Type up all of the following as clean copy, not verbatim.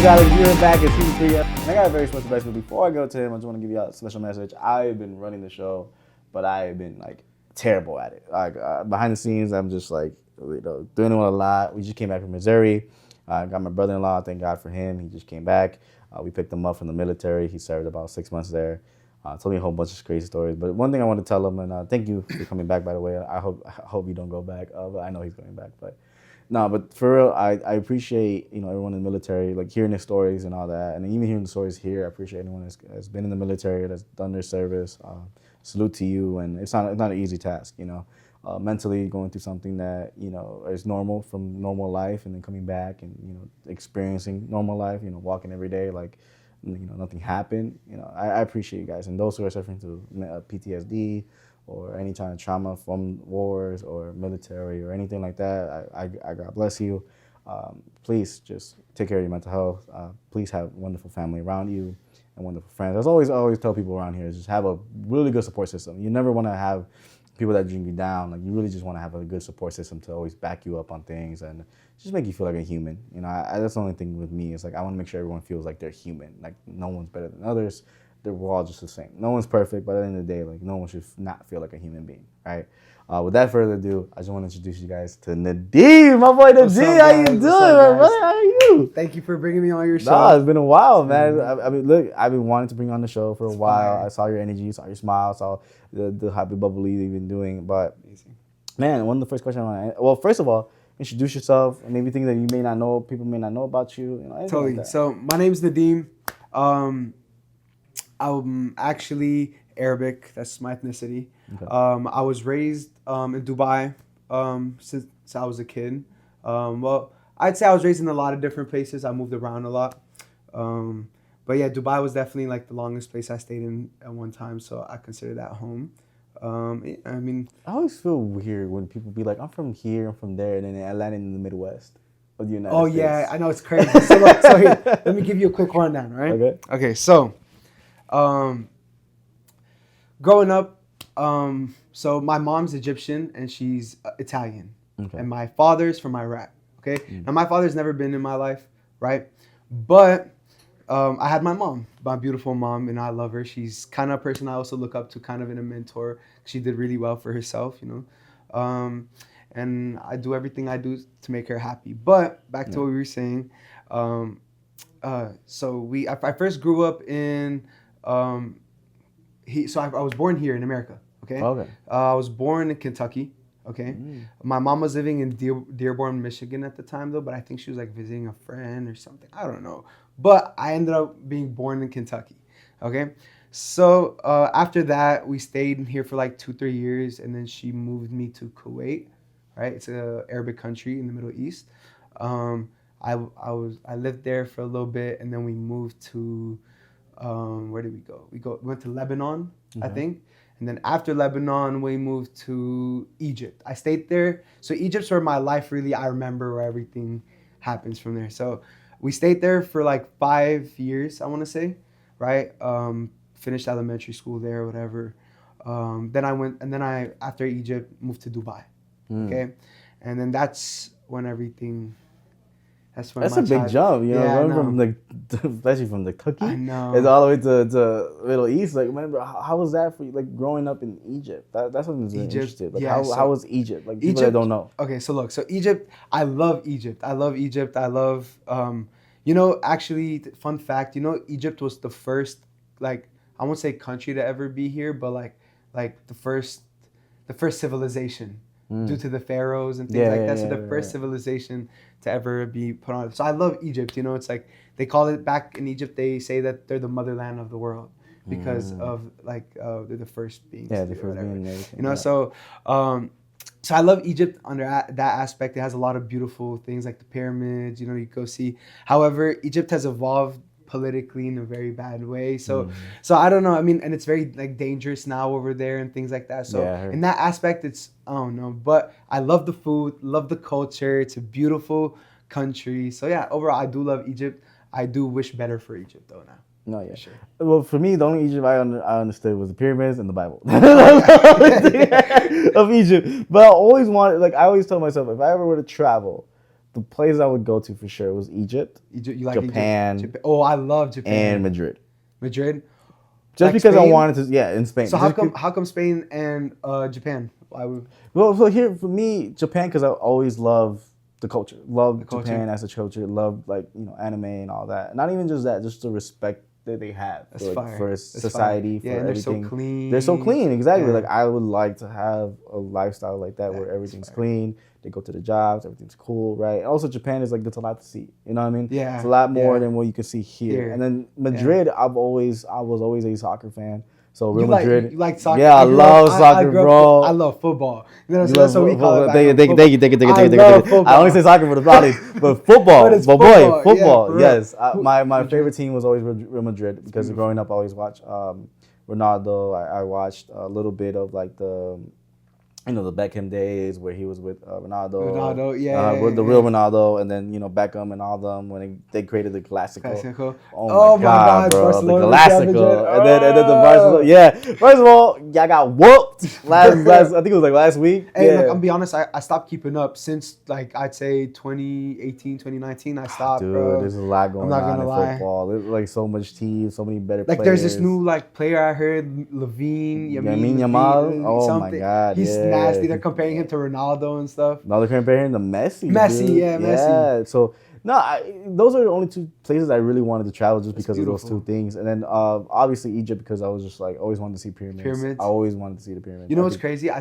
guys, we're back in season 3. And I got a very special guest, but before I go to him, I just want to give you a special message. I've been running the show, but I've been like terrible at it. Like behind the scenes, I'm just like doing it a lot. We just came back from Missouri. I got my brother-in-law. Thank God for him. He just came back. We picked him up from the military. He served about 6 months there. Told me a whole bunch of crazy stories. But one thing I want to tell him, and thank you for coming back, by the way. I hope you don't go back. But I know he's going back. But for real, I appreciate everyone in the military, like hearing their stories and all that, and even hearing the stories here. I appreciate anyone that's been in the military, that's done their service. Salute to you, and it's not an easy task, mentally going through something that is normal from normal life, and then coming back and experiencing normal life, walking every day like nothing happened. I appreciate you guys, and those who are suffering through PTSD or any kind of trauma from wars or military or anything like that, I God bless you. Please just take care of your mental health. Please have a wonderful family around you and wonderful friends. As always tell people around here, just have a really good support system. You never want to have people that bring you down. Like, you really just want to have a good support system to always back you up on things and just make you feel like a human. That's the only thing with me. Is like, I want to make sure everyone feels like they're human. Like, no one's better than others. We're all just the same. No one's perfect, but at the end of the day, like, no one should not feel like a human being, right? Without further ado, I just want to introduce you guys to Nadeem, my boy Nadeem. How you doing, my brother? How are you? Thank you for bringing me on your show. Nah, it's been a while, man. I mean, look, I've been wanting to bring you on the show for a while. I saw your energy, saw your smile, saw the happy bubbly you've been doing. But, man, one of the first questions I want to well, first of all, introduce yourself and maybe things that you may not know, people may not know about you. Totally. Like, so my name's Nadeem. I'm actually Arabic. That's my ethnicity. Okay. I was raised in Dubai since I was a kid. Well, I'd say I was raised in a lot of different places. I moved around a lot. But yeah, Dubai was definitely like the longest place I stayed in at one time, so I consider that home. I mean, I always feel weird when people be like, I'm from here, I'm from there, and then I landed in the Midwest of the United States. Yeah, I know, it's crazy. So here, let me give you a quick rundown, right? Okay, so growing up, so my mom's Egyptian and she's Italian. Okay. And my father's from Iraq. Okay. Now my father's never been in my life, right? But I had my mom, my beautiful mom, and I love her. She's kind of a person I also look up to, kind of in a mentor. She did really well for herself, and I do everything I do to make her happy. But back to what we were saying. So I first grew up in I was born here in America. Okay. Okay. I was born in Kentucky. Okay. My mom was living in Dearborn, Michigan at the time, though, but I think she was like visiting a friend or something. I don't know. But I ended up being born in Kentucky. Okay. So after that, we stayed here for like 2-3 years, and then she moved me to Kuwait. Right. It's an Arabic country in the Middle East. I lived there for a little bit, and then we moved to where did we go? We went to Lebanon, I think. And then after Lebanon, we moved to Egypt. I stayed there. So Egypt's where my life really, I remember where everything happens from there. So we stayed there for like 5 years, I want to say, right? Finished elementary school there or whatever. Then I, after Egypt, moved to Dubai. Okay. And then that's when everything... That's a big jump, running from especially from the cookie, I know, it's all the way to Middle East. Like, man, how was that for you? Like, growing up in Egypt, that's something that's interesting. Like, how was Egypt? Like, people that don't know. Okay, so look, so Egypt, I love Egypt. I love, actually, fun fact, Egypt was the first, like, I won't say country to ever be here, but like the first civilization. Due to the pharaohs and things like that. So the first civilization to ever be put on. So I love Egypt. It's like they call it, back in Egypt, they say that they're the motherland of the world because of like they're the first beings. Yeah, the first beings. So I love Egypt under that aspect. It has a lot of beautiful things like the pyramids. You go see. However, Egypt has evolved politically in a very bad way. So I don't know. I mean, and it's very like dangerous now over there and things like that. So in that aspect, it's, I don't know. But I love the food, love the culture. It's a beautiful country. So yeah, overall, I do love Egypt. I do wish better for Egypt though now. No, yeah, sure. Well, for me, the only Egypt I understood was the pyramids and the Bible of Egypt. But I always wanted, like, I always told myself, if I ever were to travel, the place I would go to for sure was Egypt, You like Japan, Egypt? Oh, I love Japan. and Madrid. Madrid? Just like because Spain? I wanted to, in Spain. So how come Spain and Japan? Why would... Well, so here for me, Japan, because I always love the culture. Love The culture. Japan as a culture. Love anime and all that. Not even just that, just the respect that they have for society, for everything. They're so clean. They're so clean, exactly. Yeah. Like I would like to have a lifestyle like that where everything's clean. They go to the jobs, everything's cool, right? And also Japan is like there's a lot to see. You know what I mean? Yeah. It's a lot more than what you can see here. And then Madrid, I was always a soccer fan. So Real Madrid. You like soccer? Yeah, I love soccer, bro. I love football. You know, That's what we call it. Thank you. I only say soccer for the bodies, but football. But football. Yeah, yes. My favorite team was always Real Madrid because growing up I always watched Ronaldo. I watched a little bit of like the Beckham days where he was with Ronaldo. With the real Ronaldo, and then Beckham and all them when they created the Classico. Oh my God, bro, Barcelona, the Classico, and then the Barcelona. Yeah, first of all, y'all got whooped last. I think it was like last week. Hey, look, I'm be honest, I stopped keeping up since like I'd say 2018, 2019. I stopped, dude, bro. There's a lot going on in football. There's like so much teams, so many better players. Like there's this new player I heard, Lamine Yamal. Oh my God, he's nasty. They're comparing him to Ronaldo and stuff. No, they're comparing him to Messi. Messi, dude. Messi. Yeah, so those are the only two places I really wanted to travel just because of those two things. And then obviously Egypt because I was just like always wanted to see pyramids. I always wanted to see the pyramids. You know what's crazy?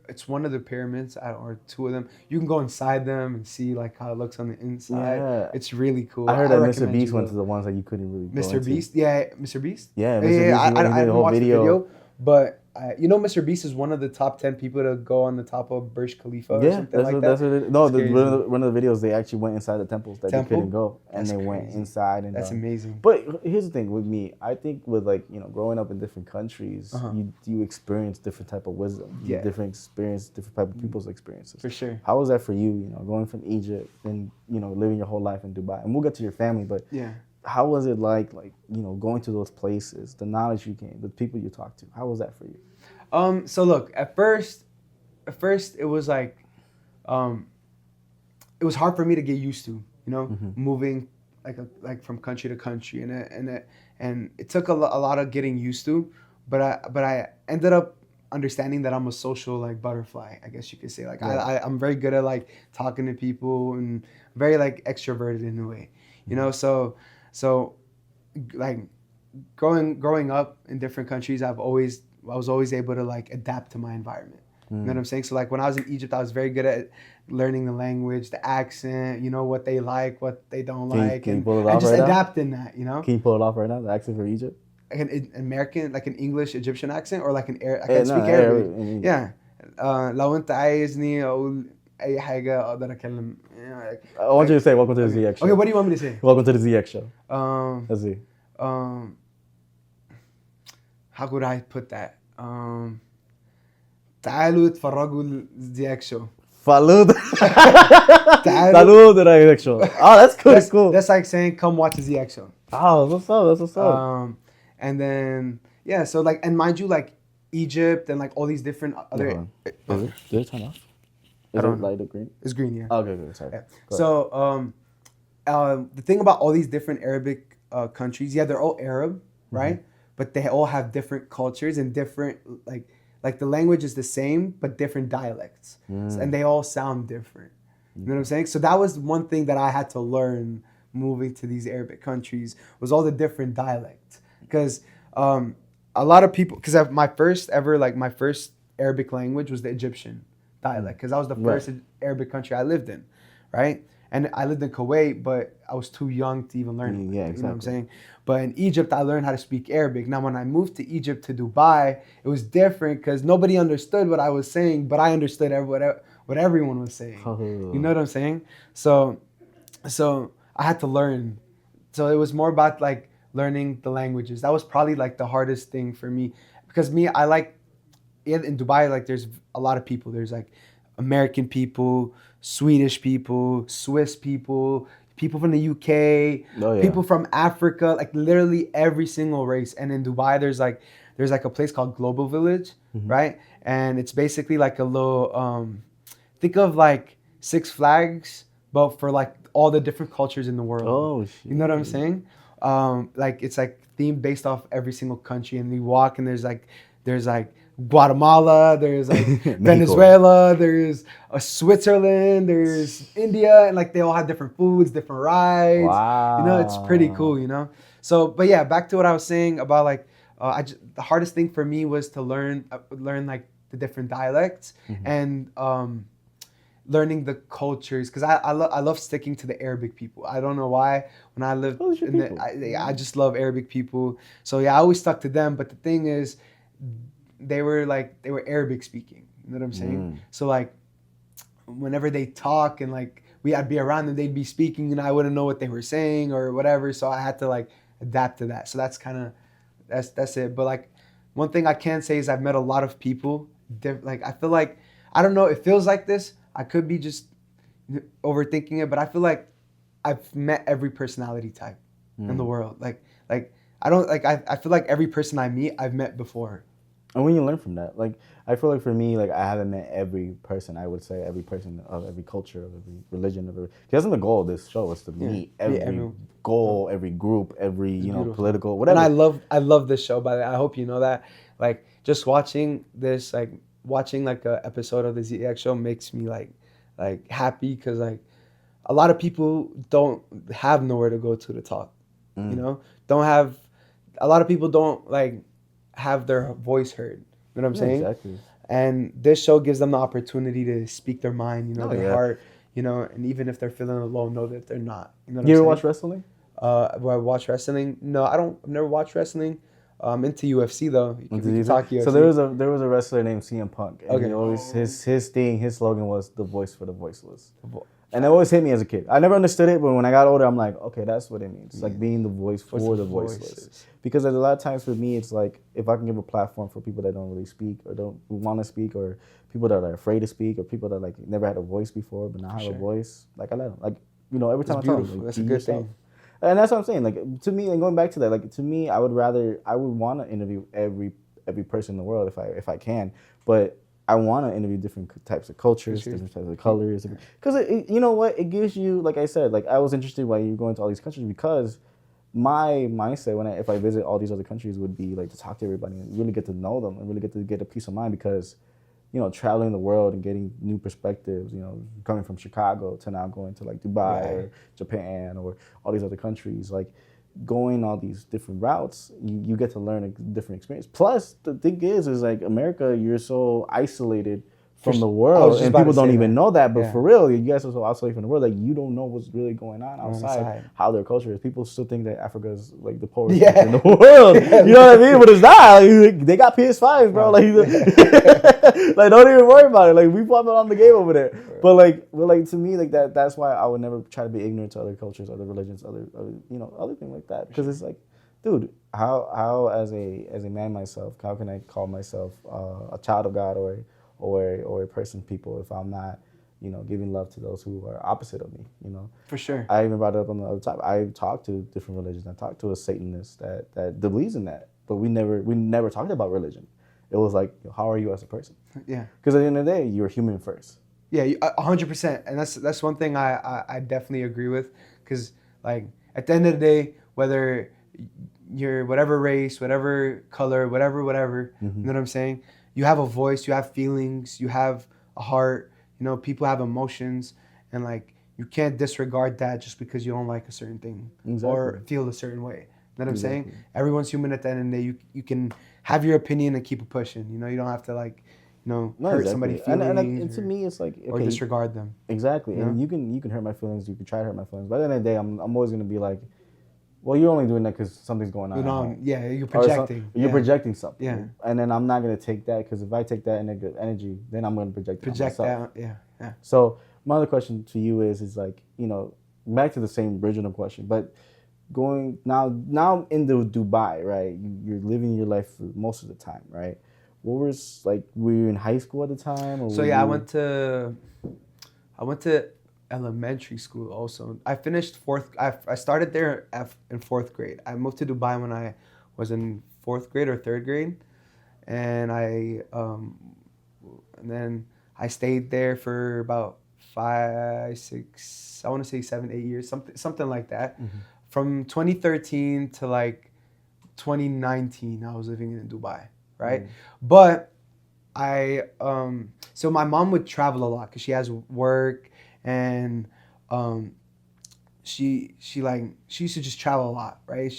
It's one of the pyramids or two of them. You can go inside them and see like how it looks on the inside. Yeah. It's really cool. I heard that Mr. Beast went to the ones that you couldn't really go Mr. Beast? Yeah, Mr. Beast? Yeah, Mr. Beast. I didn't watch the video, but Mr. Beast is one of the top 10 people to go on the top of Burj Khalifa or something like that. That's what it is. No, one of the videos, they actually went inside the temples that they couldn't go. And they went inside. And that's amazing. But here's the thing with me. I think with growing up in different countries, you experience different type of wisdom. Yeah. Different experience, different type of people's experiences. For sure. How was that for you, going from Egypt and, living your whole life in Dubai? And we'll get to your family, but how was it like going to those places, the knowledge you gained, the people you talked to? How was that for you? So look, at first it was like, it was hard for me to get used to, moving like from country to country, and it took a lot of getting used to, but I ended up understanding that I'm a social butterfly, I guess you could say. I'm very good at talking to people and very extroverted in a way, So growing up in different countries, I was always able to adapt to my environment. You know what I'm saying? So when I was in Egypt, I was very good at learning the language, the accent, what they like, what they don't like, and just adapting that, Can you pull it off right now, the accent for Egypt? Like an American, an English Egyptian accent, or I can speak Arabic. Yeah. لو أنت عايزني أقول أي حاجة أقدر أتكلم. I want you to say welcome to the ZX show. Okay, what do you want me to say? Welcome to the ZX show. Let's see. How could I put that? تعالوا اتفرجوا ZX show. Salud to the ZX show. Oh, that's cool. That's cool. That's like saying come watch the ZX show. Oh, that's what's up. And then so and mind you, Egypt and all these different other. Did it turn off? Is it light or green? It's green, yeah. Okay, good. Sorry. Yeah. So the thing about all these different Arabic countries, they're all Arab, right? But they all have different cultures and different like the language is the same but different dialects, and they all sound different. You know what I'm saying? So that was one thing that I had to learn moving to these Arabic countries was all the different dialects, because a lot of people, because my first Arabic language was the Egyptian dialect, because that was the first Arabic country I lived in, right? And I lived in Kuwait, but I was too young to even learn it. Yeah, exactly. You know what I'm saying? But in Egypt, I learned how to speak Arabic. Now, when I moved to Egypt to Dubai, it was different because nobody understood what I was saying, but I understood what everyone was saying. You know what I'm saying? So I had to learn. So it was more about learning the languages. That was probably the hardest thing for me, because in Dubai, there's a lot of people. There's American people, Swedish people, Swiss people, people from the UK, people from Africa, literally every single race. And in Dubai, there's a place called Global Village, right? And it's basically a little, think of Six Flags, but for like all the different cultures in the world. Oh shit. You know what I'm saying? Like it's like themed based off every single country, and you walk and there's like Guatemala, there's like Venezuela, there's Switzerland, there's India, and like they all have different foods, different rides. Wow. You know, it's pretty cool. You know. So, but yeah, back to what I was saying about like the hardest thing for me was to learn like the different dialects and learning the cultures, because I love sticking to the Arabic people. I don't know why. When I lived I just love Arabic people. So yeah, I always stuck to them. But the thing is, they were Arabic speaking. You know what I'm saying? So like, whenever they talk and like I'd be around them, they'd be speaking and I wouldn't know what they were saying or whatever. So I had to like adapt to that. So that's kind of that's it. But like, one thing I can say is I've met a lot of people. Like I feel like, I don't know, it feels like this. I could be just overthinking it, but I feel like I've met every personality type in the world. Like I don't like I feel like every person I meet I've met before. And when you learn from that, like I feel like for me, like I haven't met every person. I would say every person of every culture, of every religion, of every. Because that's the goal of this show, is to meet every goal, every group, every political, whatever. And I love this show. By the way, I hope you know that. Like just watching this, like watching like a episode of the ZX show makes me like happy, because like a lot of people don't have nowhere to go to talk. You know, a lot of people don't like have their voice heard. You know what I'm saying? Exactly. And this show gives them the opportunity to speak their mind, you know, their heart, you know, and even if they're feeling alone, know that they're not. You know what I'm ever saying? watch wrestling? Do I watch wrestling? No, I've never watched wrestling. I'm into UFC though. We can talk UFC. So there was a wrestler named CM Punk, and he always his slogan was "the voice for the voiceless." And it always hit me as a kid. I never understood it, but when I got older, I'm like, okay, that's what it means. It's like being the voice for the voiceless. Because there's a lot of times for me, it's like, if I can give a platform for people that don't really speak or don't want to speak, or people that are afraid to speak, or people that like never had a voice before but now have a voice, like I let them. Like, you know, every time I tell them, like, that's a good thing. And that's what I'm saying. Like, to me, and going back to that, like, to me, I would want to interview every person in the world if I can, but I want to interview different types of cultures, different types of colors, because you know what, it gives you, like I said, like I was interested why you're going to all these countries, because my mindset if I visit all these other countries would be like to talk to everybody and really get to know them and really get a peace of mind, because you know, traveling the world and getting new perspectives, you know, coming from Chicago to now going to like Dubai or Japan or all these other countries, like going all these different routes, you get to learn a different experience. Plus, the thing is like America, you're so isolated from the world, and people don't even know that. But for real, you guys are so isolated from the world, like you don't know what's really going on outside, how their culture is. People still think that Africa is like the poorest country in the world. You know what I mean? But it's not. Like, they got PS5s, bro. Like, like don't even worry about it. Like we pop it on the game over there. But like to me, like that's why I would never try to be ignorant to other cultures, other religions, other things like that. Because it's like, dude, how as a man myself, how can I call myself a child of God or a person people if I'm not, you know, giving love to those who are opposite of me, you know? For sure. I even brought it up on the other top. I talked to different religions. I talked to a Satanist that believes in that, but we never talked about religion. It was like, how are you as a person? Yeah. Because at the end of the day, you're human first. Yeah, 100%. And that's one thing I definitely agree with. Because like at the end of the day, whether you're whatever race, whatever color, whatever, you know what I'm saying? You have a voice, you have feelings, you have a heart, you know, people have emotions, and like you can't disregard that just because you don't like a certain thing or feel a certain way. You know what I'm saying? Everyone's human at the end of the day. You can have your opinion and keep it pushing. You know, you don't have to like, you know, hurt somebody's feelings. And to me, it's like, okay, or disregard them. Exactly. You know? And you can hurt my feelings, you can try to hurt my feelings. But at the end of the day, I'm always gonna be like, well, you're only doing that because something's going on. Yeah, you're projecting. You're projecting something. Yeah. And then I'm not going to take that, because if I take that negative energy, then I'm going to project myself. That, yeah. So my other question to you is like, you know, back to the same original question, but going now in the Dubai, right? You're living your life for most of the time, right? What was like, were you in high school at the time? Or so yeah, I went to elementary school also. I finished I started there in 4th grade. I moved to Dubai when I was in 4th grade or 3rd grade, and then I stayed there for about 5, 6, I want to say 7, 8 years, something like that. From 2013 to like 2019, I was living in Dubai, right? But so my mom would travel a lot because she has work, and she used to just travel a lot, right?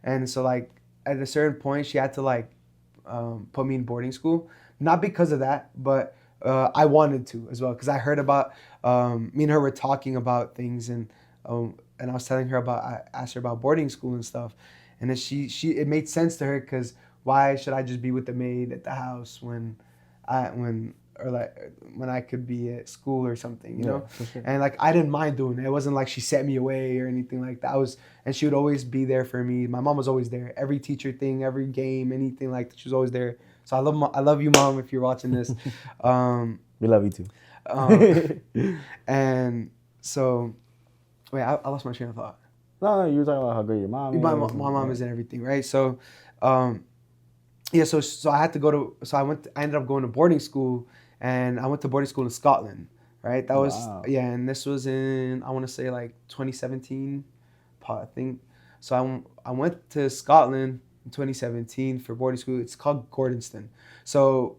And so like at a certain point she had to like put me in boarding school, not because of that, but I wanted to as well, because I heard about me and her were talking about things, and I was telling her I asked her about boarding school and stuff, and then it made sense to her, because why should I just be with the maid at the house when I could be at school or something, you know? Sure. And like I didn't mind doing it. It wasn't like she set me away or anything like that. And she would always be there for me. My mom was always there. Every teacher thing, every game, anything like that, she was always there. So I love you, Mom, if you're watching this. We love you too. And so, wait, I lost my train of thought. No, you were talking about how great your mom is. My mom is and everything, right? So, yeah, so I had to go to, so I ended up going to boarding school, and I went to boarding school in Scotland, right? That was, yeah, and this was in, I want to say like 2017, I think. So I went to Scotland in 2017 for boarding school. It's called Gordonston. So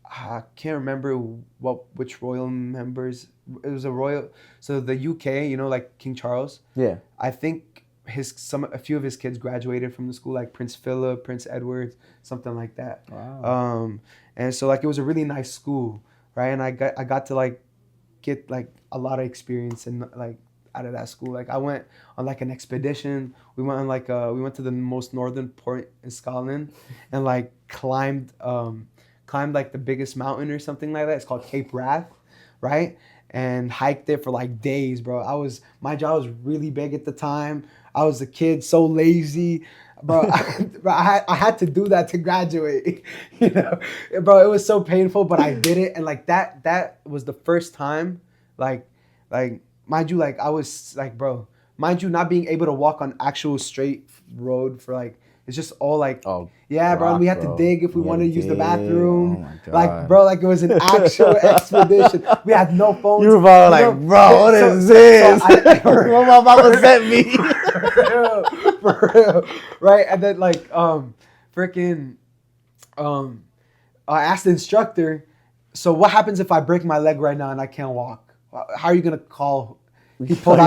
I can't remember which royal members, it was a royal, so the UK, you know, like King Charles. Yeah. I think a few of his kids graduated from the school, like Prince Philip, Prince Edward, something like that. Wow. And so like it was a really nice school, right? And I got to like get like a lot of experience in like out of that school. Like I went on like an expedition. We went on like we went to the most northern point in Scotland, and like climbed like the biggest mountain or something like that. It's called Cape Wrath, right? And hiked it for like days, bro. My jaw was really big at the time. I was a kid, so lazy, bro. I had to do that to graduate, you know, bro. It was so painful, but I did it, and like that was the first time, like mind you, like I was like, bro, mind you, not being able to walk on actual straight road for like. It's just all like, yeah, bro. We had to dig if we wanted to use the bathroom. Oh, like, bro, like it was an actual expedition. We had no phones. You were probably like, bro, what is this? What my mama sent me. For real. Right? And then like, I asked the instructor, so what happens if I break my leg right now and I can't walk? How are you going to call? He pulled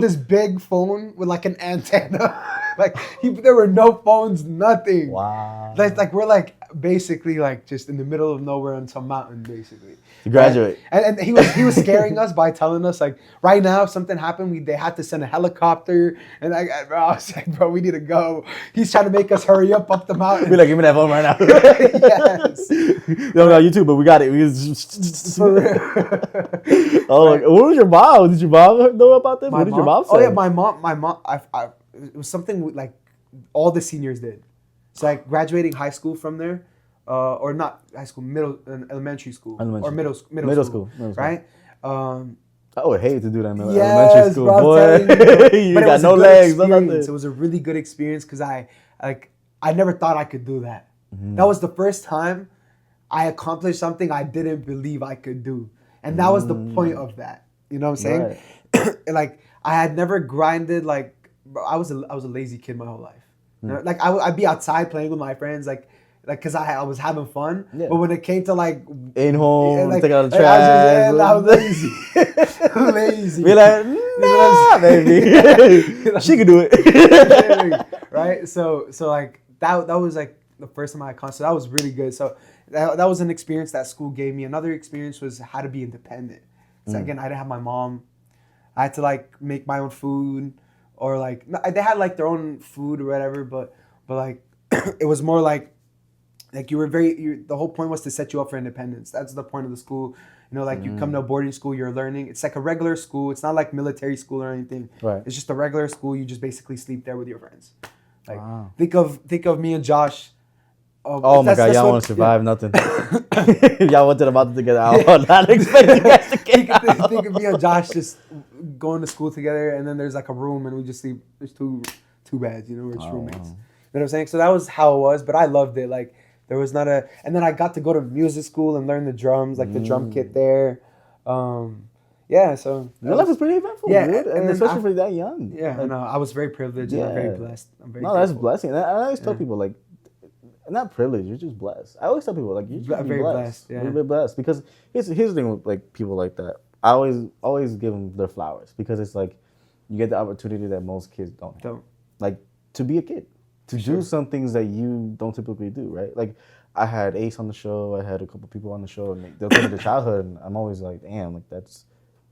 this big phone with like an antenna. Like there were no phones, nothing. Wow. Like we're like basically like just in the middle of nowhere on some mountain, basically. To graduate. And he was scaring us by telling us like right now if something happened, they had to send a helicopter. And I was like, bro, we need to go. He's trying to make us hurry up the mountain. Be like, give me that phone right now. Yes. We don't got YouTube, but we got it. For real. Oh, right. What was your mom? Did your mom know about this? What did your mom say? Oh yeah, my mom. It was something like all the seniors did. It's like graduating high school from there, or not high school, elementary school, or middle school, right? I would hate to do that in elementary school, bro, boy. You got no legs, nothing. It was a really good experience because I never thought I could do that. That was the first time I accomplished something I didn't believe I could do, and that was the point of that. You know what I'm saying? Right. Like I had never grinded like. Bro, I was a lazy kid my whole life. You know? Like I'd be outside playing with my friends, like because I was having fun. Yeah. But when it came to like in home, like, take out the trash, I was lazy. Lazy. Be like, nah, baby. She could do it. Right. So like that was like the first time I accomplished. That was really good. So that was an experience that school gave me. Another experience was how to be independent. So again, I didn't have my mom. I had to like make my own food. Or like they had like their own food or whatever, but like it was more like the whole point was to set you up for independence. That's the point of the school. You know, like you come to a boarding school, you're learning. It's like a regular school. It's not like military school or anything. Right. It's just a regular school. You just basically sleep there with your friends. Like think of me and Josh. Oh my God, y'all want to survive nothing. Y'all went to the mountain together. I was not expecting you guys to get out. Think of me and Josh just going to school together, and then there's like a room, and we just sleep. There's two beds, you know, we're just roommates. Wow. You know what I'm saying? So that was how it was, but I loved it. Like there was not and then I got to go to music school and learn the drums, like the drum kit there. Yeah, so your life is pretty eventful, dude, and especially for that young. Yeah, like, I was very privileged and I'm very blessed. I'm very grateful. That's a blessing. And I always tell people like, not privileged, you're just blessed. I always tell people like you're just very blessed. Yeah, you're very blessed because here's the thing with like people like that. I always give them their flowers because it's like you get the opportunity that most kids don't have. Like to be a kid, to do some things that you don't typically do, right? Like I had Ace on the show, I had a couple people on the show, and they'll tell me their childhood, and I'm always like, damn, like that's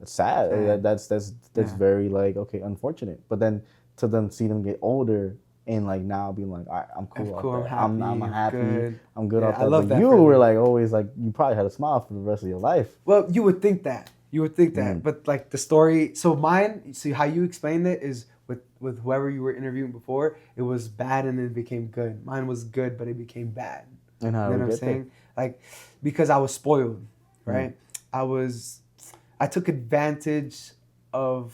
sad. Yeah. That's very like okay, unfortunate. But then to then see them get older and like now being like, all right, I'm cool. I'm happy. I'm good off that. I love that. You were like always like you probably had a smile for the rest of your life. Well, you would think that. But like the story. So mine. See how you explained it is with whoever you were interviewing before. It was bad and then it became good. Mine was good, but it became bad. And how you know what I'm saying? Like because I was spoiled, right? I took advantage of,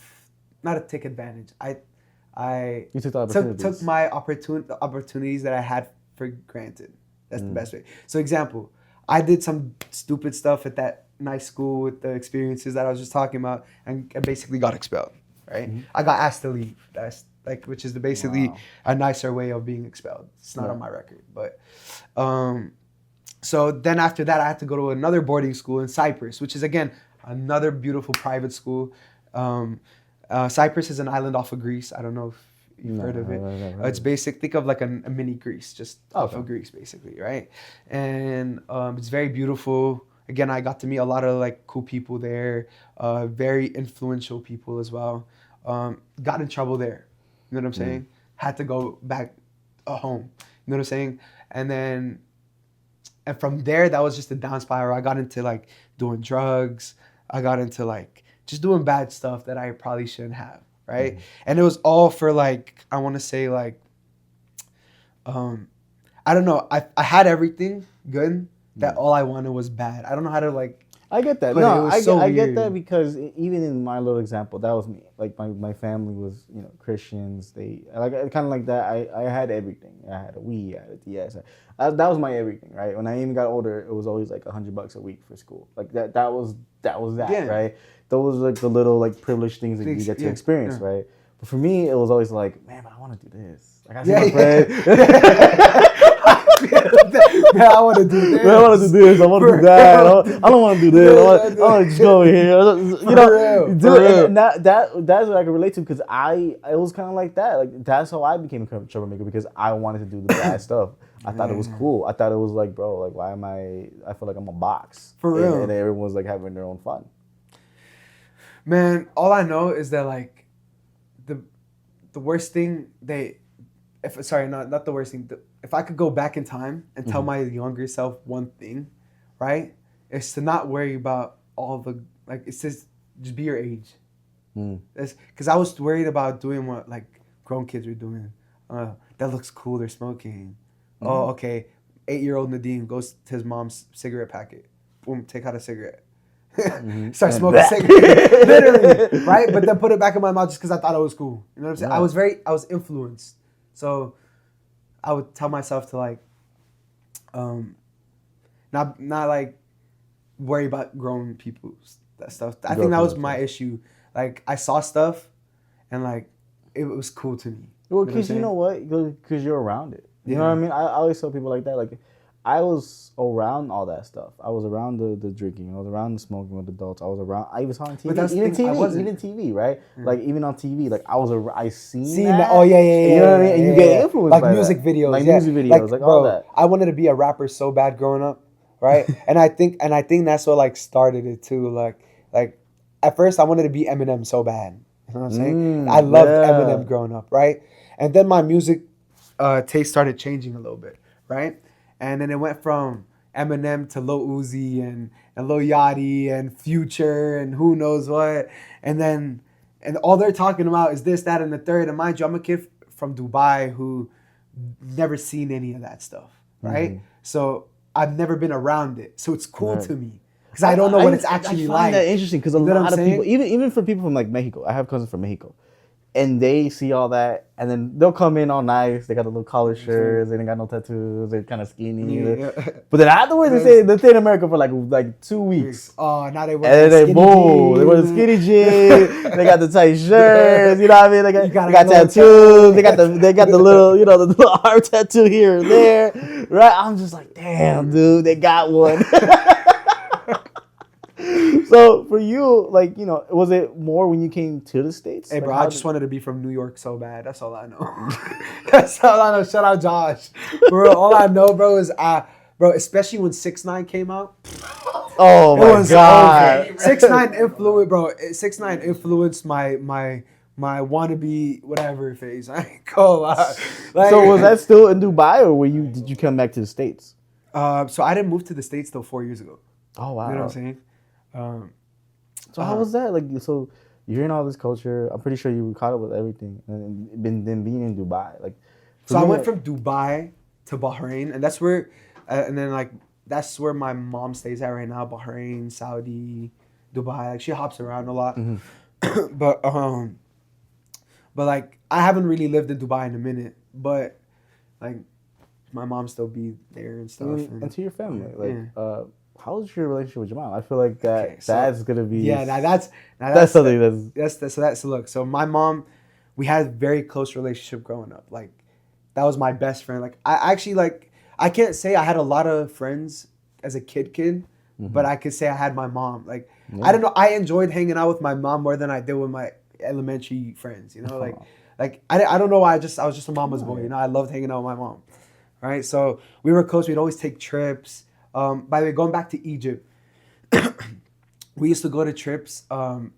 not to take advantage. You took the opportunities. Took my opportunities that I had for granted. That's the best way. So example, I did some stupid stuff at that nice school with the experiences that I was just talking about, and I basically got expelled. Right? Mm-hmm. I got asked to leave. That's like, which is basically a nicer way of being expelled. It's not on my record, but. So then after that, I had to go to another boarding school in Cyprus, which is again another beautiful private school. Cyprus is an island off of Greece. I don't know if you've heard of it. It's basic. Think of like a mini Greece, just off of Greece, basically, right? And it's very beautiful. Again, I got to meet a lot of like cool people there, very influential people as well. Got in trouble there. You know what I'm saying? Had to go back home. You know what I'm saying? And from there, that was just a down spiral. I got into like doing drugs. I got into like just doing bad stuff that I probably shouldn't have, right? And it was all for like, I want to say like, I don't know. I had everything good. That all I wanted was bad. I don't know how to like. I get that. No, I get that because even in my little example, that was me. Like my family was, Christians. They like kind of like that. I had everything. I had a Wii, I had a DS. That was my everything, right? When I even got older, it was always like $100 a week for school. Like that was that, right? Those like the little like privileged things that you get to experience, right? But for me, it was always like, man, but I want to do this. Like I see my friend. Man, I want to do this. Man, I want to do this. I want to do that. I don't want to do this. I want to just go over here. And that's what I can relate to because it was kind of like that. Like that's how I became a troublemaker because I wanted to do the bad stuff. I thought it was cool. I thought it was like, bro, like why am I feel like I'm a box. For real. And everyone's like having their own fun. Man, all I know is that like the worst thing not the worst thing. If I could go back in time and tell my younger self one thing, right, it's to not worry about all the like. It's just be your age. Because I was worried about doing what like grown kids were doing. That looks cool. They're smoking. Oh, okay. 8-year-old Nadeem goes to his mom's cigarette packet. Boom, take out a cigarette. Start smoking a cigarette. Literally, right? But then put it back in my mouth just because I thought it was cool. You know what I'm saying? I was influenced. So I would tell myself to like, not like worry about grown people's that stuff. I think that was my issue. Like I saw stuff, and like it was cool to me. Well, because you know what? Because you're around it. You know what I mean? I always tell people like that. Like I was around all that stuff. I was around the drinking. I was around the smoking with adults. I was on TV. Even TV, right? Like even on TV, like I seen that. Oh yeah. You know what I mean? And you get influenced like by music that. videos, like music videos, like all that. I wanted to be a rapper so bad growing up, right? and I think that's what like started it too. Like at first I wanted to be Eminem so bad. You know what I'm saying? I loved Eminem growing up, right? And then my music taste started changing a little bit, right? And then it went from Eminem to Lil Uzi and Lil Yachty and Future and who knows what. And all they're talking about is this, that, and the third. And mind you, I'm a kid from Dubai who never seen any of that stuff, right? So I've never been around it. So it's cool to me because I don't know what it's actually like. I find that interesting because a lot of people, even for people from like Mexico, I have cousins from Mexico. and they see all that, and then they'll come in all nice. They got the little collar shirts. They ain't got no tattoos. They're kind of skinny. Yeah. But then afterwards, they stay in America for like 2 weeks. Oh, now they wear and then boom, they wear the skinny jeans. They got the tight shirts. You know what I mean? They got tattoos. They got the little the little arm tattoo here and there. Right? I'm just like, damn, dude, they got one. So for you, like, was it more when you came to the States? Hey, bro, I just wanted to be from New York so bad. That's all I know. That's all I know. Shout out Josh. Bro, all I know, bro, is bro, especially when 6ix9ine came out. Oh my God. 6ix9ine influenced, bro. 6ix9ine influenced my wannabe whatever phase. I ain't gonna lie. Like, so was that still in Dubai, or did you come back to the States? So I didn't move to the States till 4 years ago. Oh wow. You know what I'm saying? So how was that? Like, so you're hearing all this culture. I'm pretty sure you were caught up with everything, and then being in Dubai. Like, so I went from Dubai to Bahrain, and that's where, and then like that's where my mom stays at right now. Bahrain, Saudi, Dubai. Like she hops around a lot, but like I haven't really lived in Dubai in a minute. But like my mom still be there and stuff. And to your family, like. How's your relationship with your mom? I feel like that's gonna be that's something so look. So my mom, we had a very close relationship growing up. Like that was my best friend. Like I actually I can't say I had a lot of friends as a kid, but I could say I had my mom. Like I don't know, I enjoyed hanging out with my mom more than I did with my elementary friends. You know, like I don't know why I was just a mama's boy. You know, I loved hanging out with my mom. Right, so we were close. We'd always take trips. By the way, going back to Egypt, we used to go to trips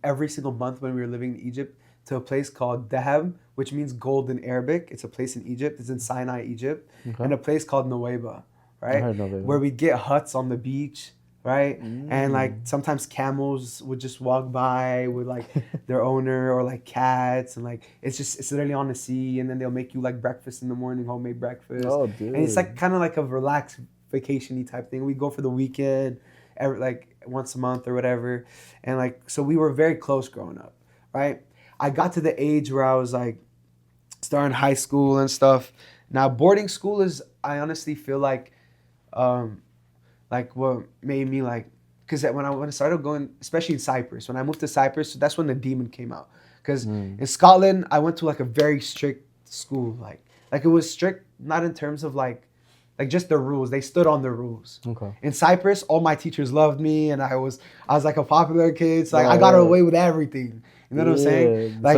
every single month when we were living in Egypt to a place called Dahab, which means gold in Arabic. It's a place in Egypt. It's in Sinai, Egypt. And a place called Nuweiba, right? Where we'd get huts on the beach, right? And like sometimes camels would just walk by with like their owner or like cats, and like it's literally on the sea, and then they'll make you like breakfast in the morning, homemade breakfast. Oh, dude. And it's like kind of like a relaxed vacation-y type thing. We go for the weekend, like once a month or whatever. And like, so we were very close growing up, right? I got to the age where I was like starting high school and stuff. Now boarding school is, I honestly feel like what made me like, because when I started going, especially in Cyprus, when I moved to Cyprus, that's when the demon came out. Because in Scotland, I went to like a very strict school. Like it was strict, not in terms of like just the rules. They stood on the rules. Okay. In Cyprus, all my teachers loved me, and I was like a popular kid. So like I got away with everything. You know what I'm saying? Like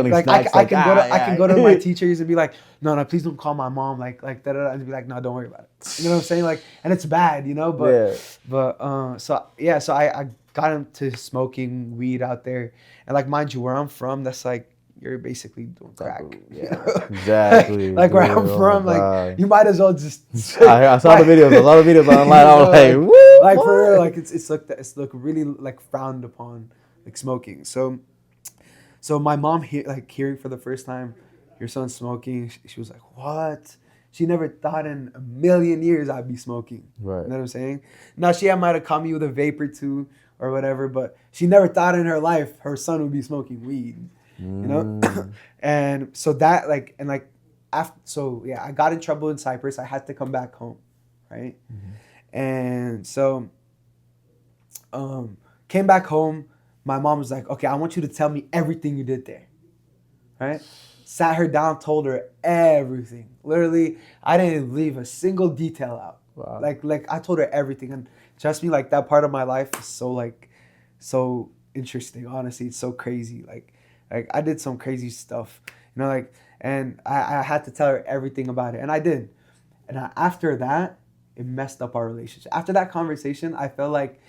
I can go to my teachers and be like, no, please don't call my mom. Like da da da, and be like, no, don't worry about it. You know what I'm saying? Like, and it's bad, you know. So I got into smoking weed out there, and like mind you, where I'm from, that's like, you're basically doing crack. Yeah, exactly. like where I'm from, like you might as well just. I saw the videos. A lot of videos online. I was like, woo, like for real, like it's really like frowned upon, like smoking. So my mom hearing for the first time, your son's smoking. She was like, what? She never thought in a million years I'd be smoking. Right. You know what I'm saying? Now she might have caught me with a vape or two or whatever, but she never thought in her life her son would be smoking weed. You know, and so that I got in trouble in Cyprus. I had to come back home, right? And so came back home. My mom was like, okay, I want you to tell me everything you did there, right? Sat her down, told her everything. Literally, I didn't leave a single detail out. Wow. Like I told her everything, and trust me, like that part of my life is so interesting. Honestly, it's so crazy. Like I did some crazy stuff, you know, like, and I had to tell her everything about it, and I did. And after that, it messed up our relationship. After that conversation, I felt like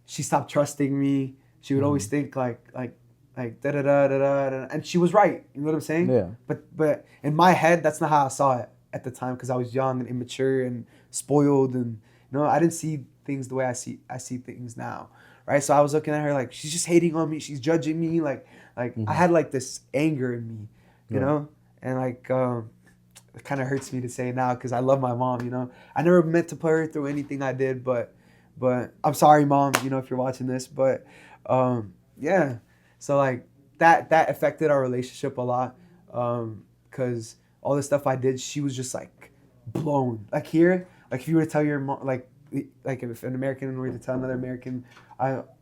she stopped trusting me. She would always think like da da da da da, and she was right. You know what I'm saying? Yeah. But in my head, that's not how I saw it at the time, because I was young and immature and spoiled, and you know, I didn't see things the way I see things now, right? So I was looking at her like, she's just hating on me. She's judging me. Like I had like this anger in me, you know, and like it kind of hurts me to say now because I love my mom. You know, I never meant to put her through anything I did, but I'm sorry, Mom. You know, if you're watching this, but yeah. So like that affected our relationship a lot. Because all the stuff I did, she was just like blown. Like here, like if you were to tell your mom, like if an American were to tell another American,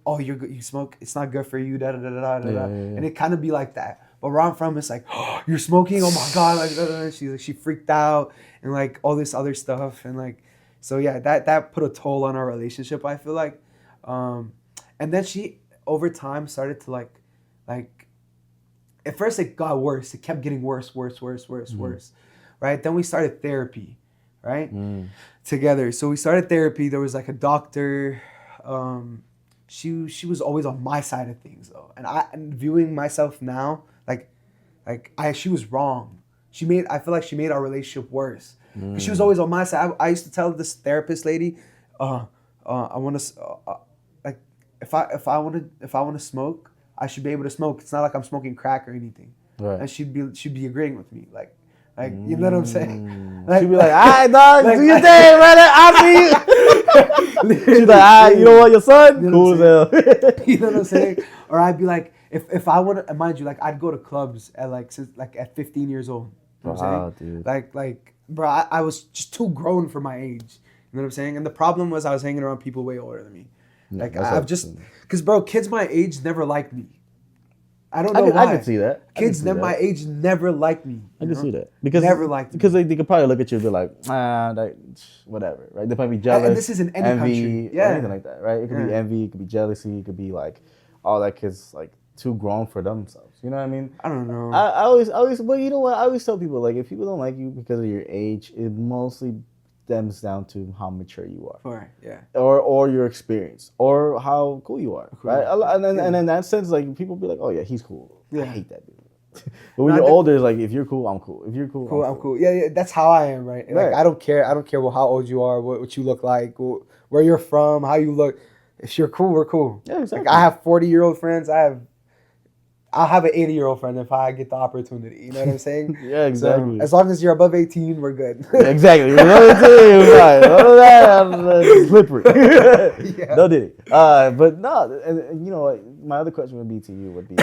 oh, you smoke, it's not good for you, da da da da da da, and it kind of be like that. But where I'm from, it's like, oh, you're smoking, oh my god, like da, da, da. She freaked out and like all this other stuff, and like, so yeah, that put a toll on our relationship, I feel like, and then she over time started to like at first it got worse, it kept getting worse, right? Then we started therapy, right? Together. So we started therapy. There was like a doctor. She was always on my side of things though, and viewing myself now, she was wrong. I feel like she made our relationship worse. She was always on my side. I used to tell this therapist lady, I want to like if I want to smoke, I should be able to smoke. It's not like I'm smoking crack or anything. Right. And she'd be agreeing with me, like you know what I'm saying? Like, she'd be like, all right, dog, do your thing, brother. I'll see you. She's like, all right, you know what, your son? You know cool as hell. You know what I'm saying? Or I'd be like, if I want to, mind you, like I'd go to clubs at 15 years old. You know what I'm saying? Dude. Like, bro, I was just too grown for my age. You know what I'm saying? And the problem was I was hanging around people way older than me. Yeah, like I've just, because bro, kids my age never liked me. I don't know why. I can see that. Kids my age never liked me. I can see that because never liked me. Because they could probably look at you and be like, whatever, right? They probably be jealous. And this is in any envy, country, or anything like that, right? It could be envy, it could be jealousy, it could be like all that kids like too grown for themselves. You know what I mean? I don't know. I always, but you know what? I always tell people, like, if people don't like you because of your age, it mostly stems down to how mature you are. Right, yeah. Or your experience, or how cool you are, right? And in that sense, like, people be like, oh yeah, he's cool. Yeah. I hate that dude. But when you're older, it's like, if you're cool, I'm cool. If you're cool, I'm cool. Yeah, that's how I am, right? Like, I don't care how old you are, what you look like, where you're from, how you look. If you're cool, we're cool. Yeah, exactly. Like, I have 40-year-old friends. I'll have an 80-year-old friend if I get the opportunity. You know what I'm saying? Yeah, exactly. So, as long as you're above 18, we're good. Yeah, exactly. Above 18, right. Other than that, slippery. Yeah. No diddy. But no, and you know what? My other question would be to you would be,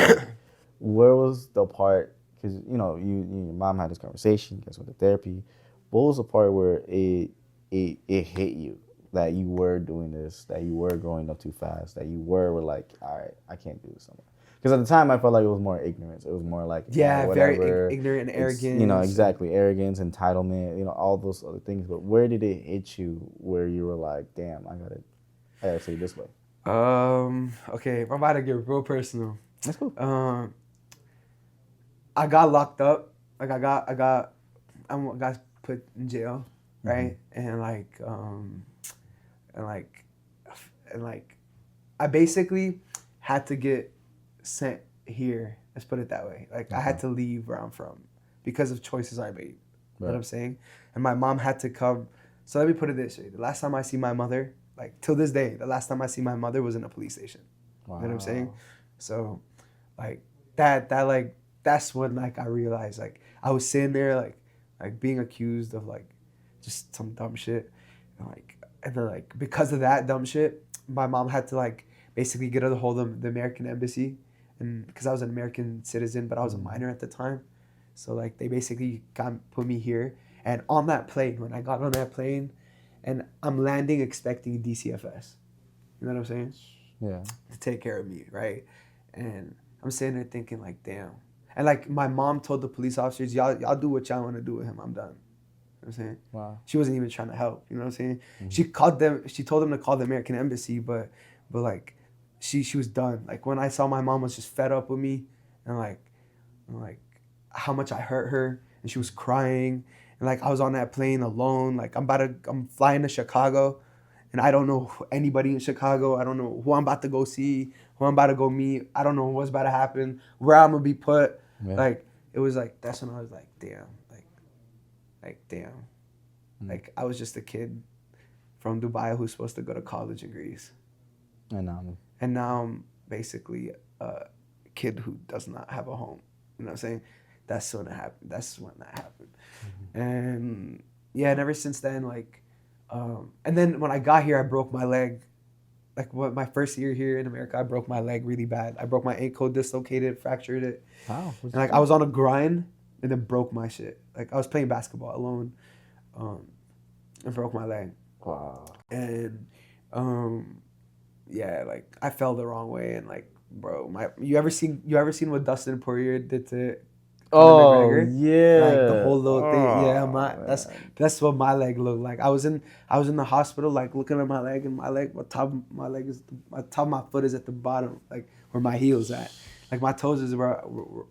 where was the part? Because you know, you your mom had this conversation. You guys went to therapy. What was the part where it hit you that you were doing this, that you were growing up too fast, that you were like, all right, I can't do this anymore? Because at the time, I felt like it was more ignorance. It was more like, very ignorant and arrogant. You know, exactly, arrogance, entitlement. You know, all those other things. But where did it hit you where you were like, damn, I gotta say it this way? Okay, I'm about to get real personal. That's cool. I got locked up. Like I got put in jail, right? Mm-hmm. And I basically had to get sent here. Let's put it that way. Like I had to leave where I'm from because of choices I made. You know what I'm saying? And my mom had to come. So let me put it this way: the last time I see my mother, like till this day, the last time I see my mother was in a police station. Wow. You know what I'm saying? So, like that's when like I realized, like I was sitting there like being accused of like just some dumb shit, and then like because of that dumb shit, my mom had to like basically get a hold of the American embassy, and because I was an American citizen but I was a minor at the time, so like they basically put me here. And on that plane, when I got on that plane, and I'm landing expecting DCFS, you know what I'm saying? Yeah. To take care of me, right? And I'm sitting there thinking like, damn. And like my mom told the police officers, y'all do what y'all want to do with him. I'm done. You know what I'm saying? Wow. She wasn't even trying to help. You know what I'm saying? Mm-hmm. She told them to call the American embassy, but like she was done. Like when I saw my mom was just fed up with me, and like how much I hurt her, and she was crying, and like I was on that plane alone. Like I'm flying to Chicago, and I don't know anybody in Chicago. I don't know who I'm about to go see, who I'm about to go meet. I don't know what's about to happen, where I'm gonna be put. Yeah. Like it was like that's when I was like, damn, like damn, like I was just a kid from Dubai who's supposed to go to college in Greece, and now I'm basically a kid who does not have a home. You know what I'm saying? That's when it happened. That's when that happened, and yeah, and ever since then, like, and then when I got here, I broke my leg. Like my first year here in America, I broke my leg really bad. I broke my ankle, dislocated, fractured it. Wow. And like I was on a grind and then broke my shit. Like I was playing basketball alone, and broke my leg. Wow. And yeah, like I fell the wrong way, and like, bro, you ever seen what Dustin Poirier did to Conor McGregor? Yeah. Like the whole little thing. Yeah, Man. that's what my leg looked like. I was in the hospital, like looking at my leg, and my top of my foot is at the bottom, like where my heel's at. Like my toes is where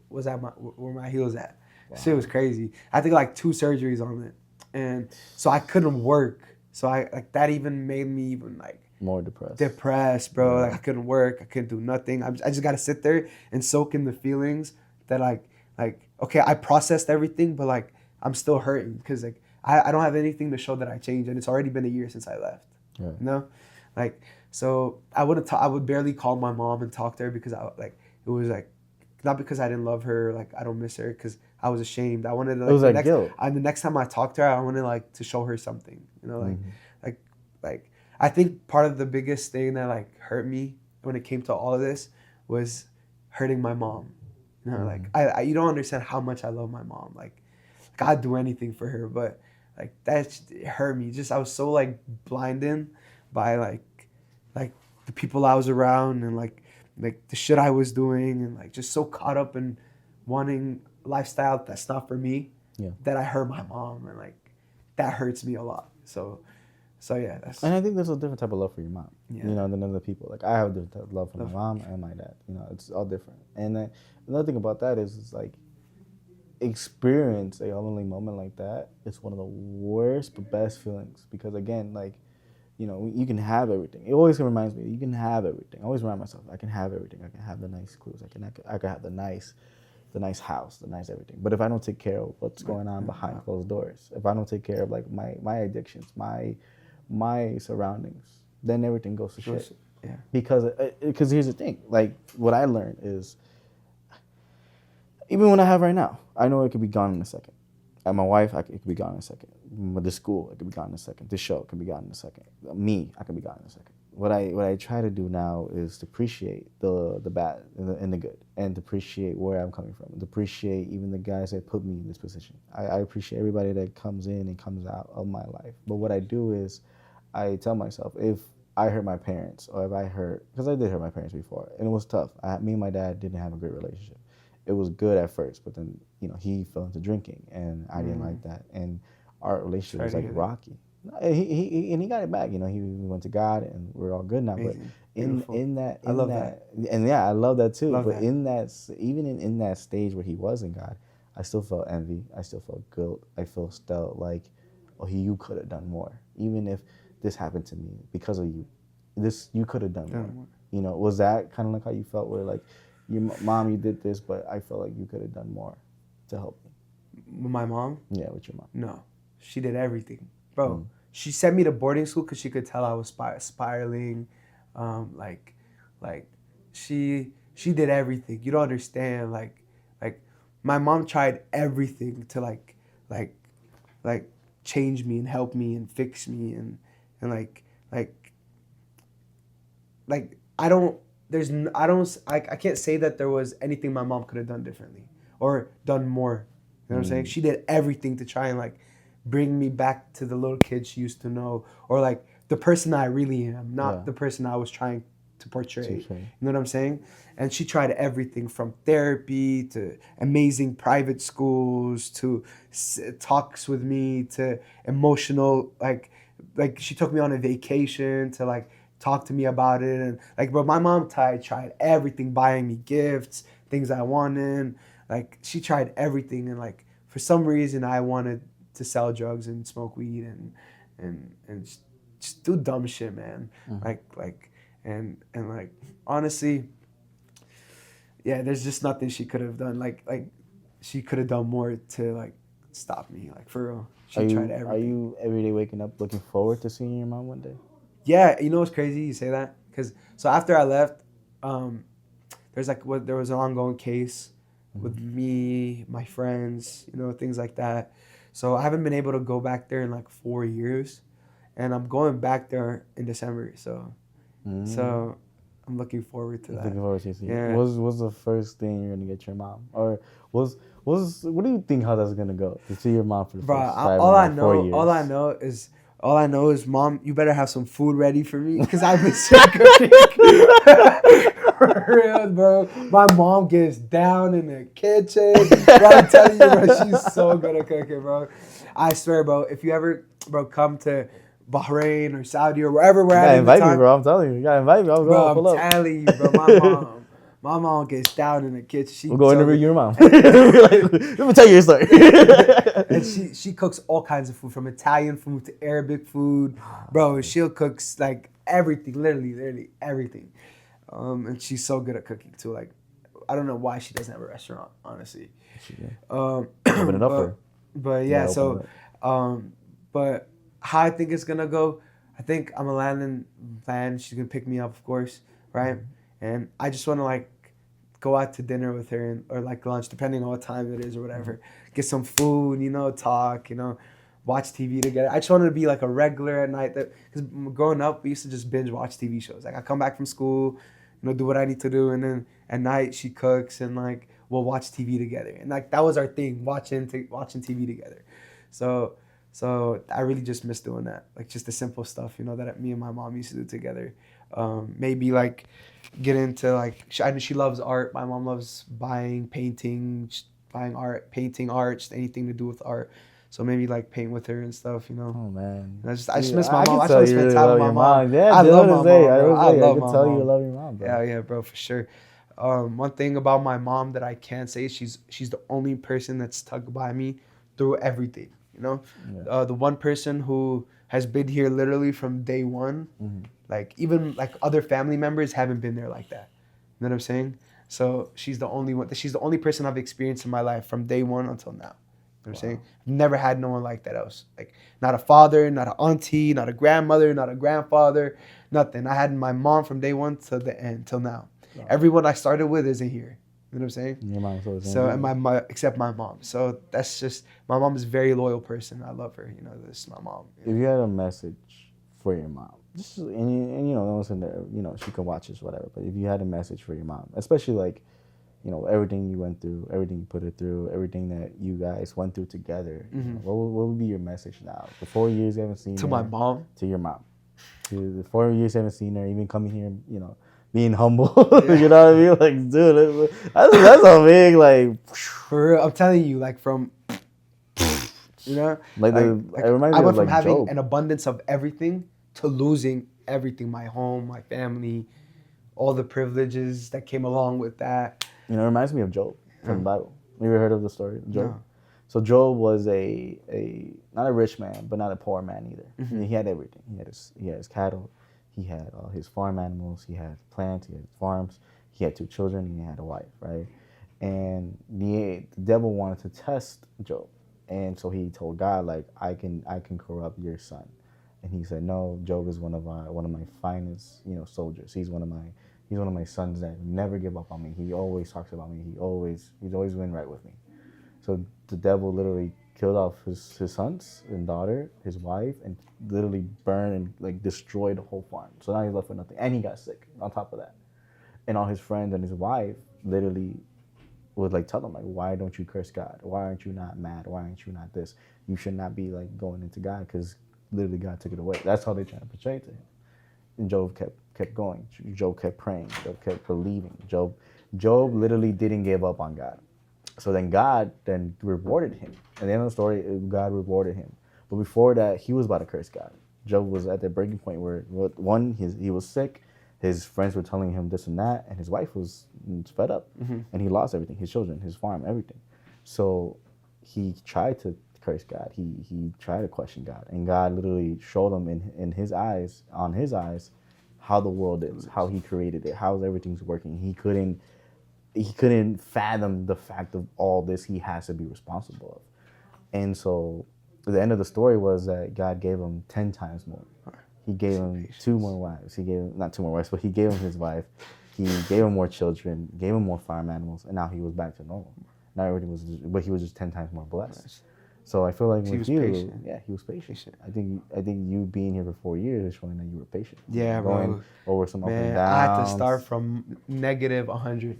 my heel's at. Wow. Shit was crazy. I think like 2 surgeries on it, and so I couldn't work. So I like that even made me even like more depressed. Depressed, bro. Yeah. Like I couldn't work. I couldn't do nothing. I just gotta sit there and soak in the feelings that like okay, I processed everything, but like I'm still hurting because like I don't have anything to show that I changed, and it's already been a year since I left. Yeah. You know, like so I would barely call my mom and talk to her because it was like not because I didn't love her, like I don't miss her, because I was ashamed. I wanted to, like, it was like guilt. The next time I talked to her, I wanted like to show her something, you know, like like I think part of the biggest thing that like hurt me when it came to all of this was hurting my mom. You know, like I you don't understand how much I love my mom. Like I'd do anything for her, but like that hurt me. Just I was so like blinded by like the people I was around and like the shit I was doing, and like just so caught up in wanting a lifestyle that's not for me. Yeah. That I hurt my mom, and like that hurts me a lot. So yeah, and I think there's a different type of love for your mom, you know, than other people. Like I have a different type of love for my mom and my dad. You know, it's all different. And then another thing about that is it's like experience a lonely moment like that. It's one of the worst but best feelings, because again, like, you know, you can have everything. It always reminds me, you can have everything. I always remind myself, I can have everything. I can have the nice clothes. I can have the nice house, the nice everything. But if I don't take care of what's going on behind closed doors, if I don't take care of like my addictions, my surroundings, then everything goes to shit. Yeah. Because here's the thing, like what I learned is, even what I have right now, I know it could be gone in a second. And my wife, it could be gone in a second. With the school, it could be gone in a second. This show could be gone in a second. Me, I could be gone in a second. What I try to do now is to appreciate the bad and the good, and to appreciate where I'm coming from, and to appreciate even the guys that put me in this position. I appreciate everybody that comes in and comes out of my life. But what I do is, I tell myself, if I hurt my parents, or if I hurt, because I did hurt my parents before, and it was tough. Me and my dad didn't have a great relationship. It was good at first, but then, you know, he fell into drinking, and I didn't like that, and our relationship was like rocky. He got it back. You know, he went to God, and we're all good now. Amazing. But in that, I love that, and yeah, I love that too. But in that, even in that stage where he was in God, I still felt envy. I still felt guilt. I felt like, oh, you could have done more. Even if this happened to me because of you, you could have done more. You know, was that kind of like how you felt, where like, your mom, you did this, but I felt like you could have done more to help me? With my mom? Yeah, with your mom. No, she did everything, bro. She sent me to boarding school because she could tell I was spiraling. Like she did everything. You don't understand. Like my mom tried everything to like change me and help me and fix me and like I can't say that there was anything my mom could have done differently or done more. You know what I'm saying? She did everything to try and like bring me back to the little kid she used to know, or like the person I really am, not the person I was trying to portray. You know what I'm saying? And she tried everything from therapy to amazing private schools to talks with me to emotional, like she took me on a vacation to like talk to me about it. And like, bro, my mom tried everything, buying me gifts, things I wanted. Like she tried everything, and like for some reason I wanted to sell drugs and smoke weed and just do dumb shit, man. And like honestly, yeah, there's just nothing she could have done. Like she could have done more to like stop me. Like for real, she tried everything. Are you every day waking up looking forward to seeing your mom one day? Yeah, you know what's crazy? You say that because so after I left, there was an ongoing case with me, my friends, you know, things like that. So I haven't been able to go back there in like 4 years, and I'm going back there in December. So I'm I'm looking forward to that. Looking forward to it. Yeah. What's the first thing you're gonna get your mom? Or what do you think how that's gonna go? To see your mom for the first time in 4 years. All I know is, Mom, you better have some food ready for me because I've been sick cooking. For real, bro. My mom gets down in the kitchen. Bro, I'm telling you, bro, she's so good at cooking, bro. I swear, bro, if you ever, bro, come to Bahrain or Saudi or wherever we're at, invite me, bro. I'm telling you, you gotta invite me. I'm telling you, bro. My mom gets down in the kitchen. We'll go interview your mom. Let me tell you your story. And she cooks all kinds of food, from Italian food to Arabic food, bro. She'll cook like everything, literally everything. And she's so good at cooking too. Like, I don't know why she doesn't have a restaurant, honestly. Open it up for her. But yeah, so but how I think it's gonna go, I think I'm gonna land in plan. She's gonna pick me up, of course, right? And I just want to like go out to dinner with her or like lunch, depending on what time it is or whatever. Get some food, talk, watch TV together. I just wanted to be like a regular at night. Because growing up, we used to just binge watch TV shows. Like I come back from school, do what I need to do, and then at night she cooks and like we'll watch TV together. And like that was our thing, watching TV together. So I really just miss doing that. Like just the simple stuff, that me and my mom used to do together. Maybe like get into like she loves art. My mom loves painting art, anything to do with art. So maybe like paint with her and stuff, Oh man, I just miss my mom. I just want to spend time with my mom. Yeah, I love my mom. I can tell you love your mom, bro. Yeah, bro, for sure. One thing about my mom that I can say is she's the only person that's stuck by me through everything. The one person who has been here literally from day one. Like even like other family members haven't been there like that. You know what I'm saying? So she's the only one. She's the only person I've experienced in my life from day one until now. You know what I'm saying? I've never had no one like that else. Like not a father, not an auntie, not a grandmother, not a grandfather, nothing. I had my mom from day one to the end, till now. Wow. Everyone I started with isn't here. You know what I'm saying? Your mom's always so and my except my mom. So that's just, my mom is a very loyal person. I love her. This is my mom. If you had a message for your mom, just and no one's in there, she can watch this, whatever. But if you had a message for your mom, especially like, everything you went through, everything you put her through, everything that you guys went through together, what would be your message now? The 4 years you haven't seen her. To my mom? To your mom. To the 4 years you haven't seen her, even coming here, being humble. You know what I mean? Like, dude, that's a big, like... For real, I'm telling you, like, from... It reminds I me went of, from like, having Job. an abundance of everything to losing everything. My home, my family, all the privileges that came along with that. It reminds me of Job from the Bible. You ever heard of the story of Job? No. So Job was a not a rich man, but not a poor man either. He had everything. He had his cattle. He had all his farm animals. He had plants. He had farms. He had 2 children. And he had a wife, right? And the devil wanted to test Job, and so he told God, like, I can corrupt your son. And he said, no, Job is one of my finest, soldiers. He's one of my sons that never give up on me. He always talks about me. He's always been right with me. So the devil literally killed off his sons and daughter, his wife, and literally burned and like destroyed the whole farm. So now he's left with nothing, and he got sick on top of that. And all his friends and his wife literally would like tell him, like, why don't you curse God? Why aren't you not mad? Why aren't you not this? You should not be like going into God, because literally God took it away. That's how they try to portray it to him. And Job kept going. Job kept praying. Job kept believing. Job literally didn't give up on God. So then God then rewarded him. At the end of the story, God rewarded him. But before that, he was about to curse God. Job was at the breaking point where, one, he was sick, his friends were telling him this and that, and his wife was fed up. And he lost everything, his children, his farm, everything. So he tried to curse God. He tried to question God. And God literally showed him in his eyes, how the world is, how he created it, how everything's working. He couldn't fathom the fact of all this he has to be responsible of. And so the end of the story was that God gave him 10 times more. He gave him 2 more wives. He gave him, not 2 more wives, but he gave him his wife. He gave him more children, gave him more farm animals, and now he was back to normal. Now everything was, but he was just 10 times more blessed. So I feel like he with was you, patient. yeah, he was patient. I think you being here for 4 years is showing that you were patient. Yeah, going bro. over some up and Man, downs. I had to start from negative 100,